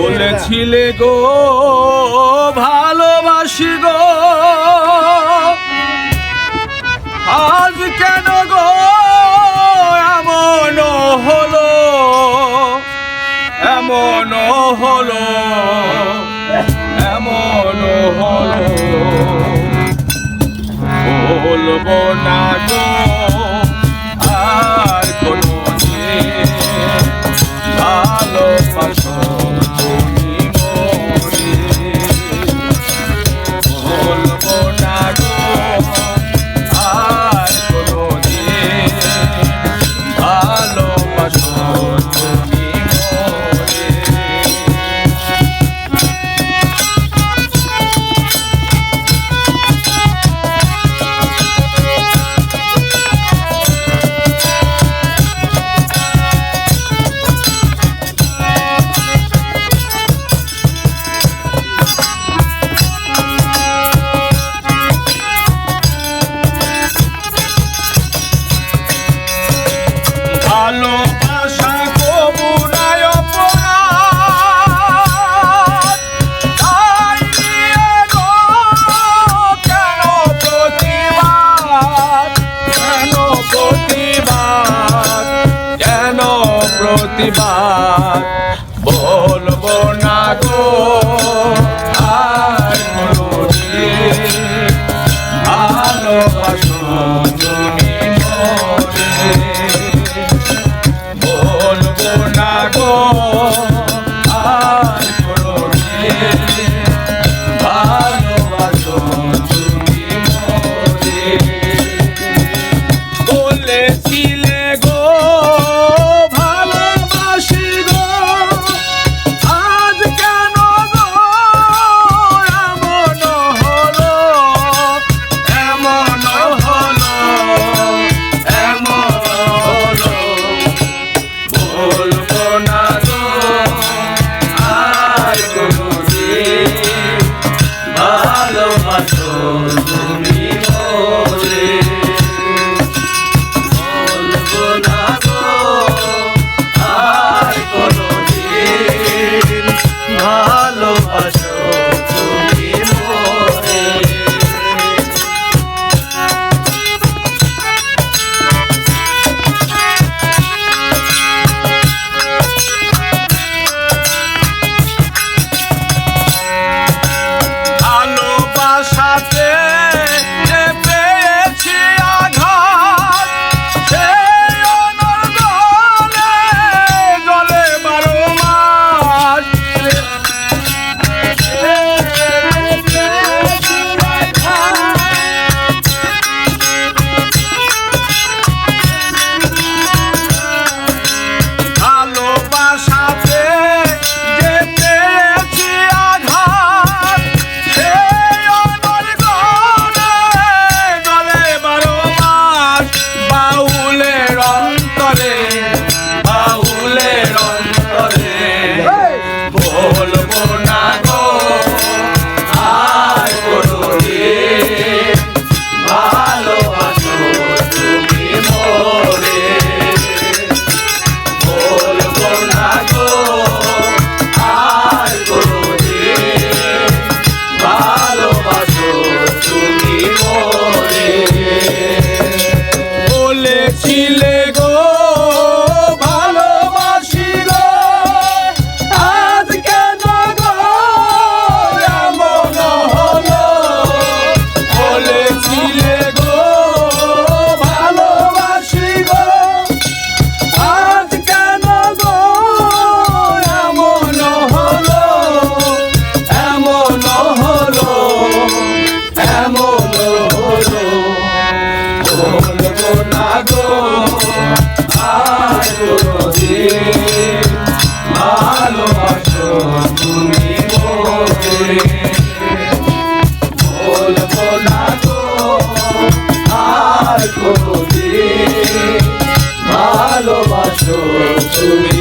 বলেছিলে গো ভালোবাসি গো, আজ কেন গো এমন হলো, এমন হলো, এমন হলো। বলবো না গো আর কোনো দিন ভালোবাসো তুমি মোরে। বলবো না গো আর কোনো দিন ভালোবাসো তুমি মোরে। ভালোবাসা কবু নাই অপরাধ, তাই নিয়ে গো কেন প্রতিবাদ, কেন প্রতিবাদ, কেন প্রতিবাদ। বলবো না গো আর কোনোদিন ভালোবাসো তুমি মোরে। বলবো না গো আর কোনোদিন ভালোবাসো তুমি মোরে। বলেছিলে গো ভালোবাসি গো, আজ কেন গো এমন হলো, এমন হলো, এমন হলো। বলবো না গো আর কোনোদিন ভালোবাসো তুমি মোরে। বলবো না গো আর কোনোদিন ভালোবাসো তুমি মোরে। ভালোবাসাতে যে পেয়েছি আঘাত, সেই অনর্গলে গলে 12 মাস। ভালোবাসাতে যে পেয়েছি আঘাত, সেই অনর্গলে গলে 12 মাস। বাউলের অন্তরে, বাউলের অন্তরে। বলবো না গো আর কোনোদিন ভালোবাসো তুমি মোরে। বলবো না গো আর কোনোদিন ভালোবাসো তুমি মোরে। বলেছিলে গো ভালোবাসি গো, আজ কেন গো এমন হলো। বলেছিলে গো ভালোবাসি গো, আজ কেন গো এমন হলো, এমন হলো, এমন হলো। বলবো না গো আর কোনোদিন ভালোবাসো তুমি মোরে। বলবো না গো আর কোনোদিন ভালোবাসো তুমি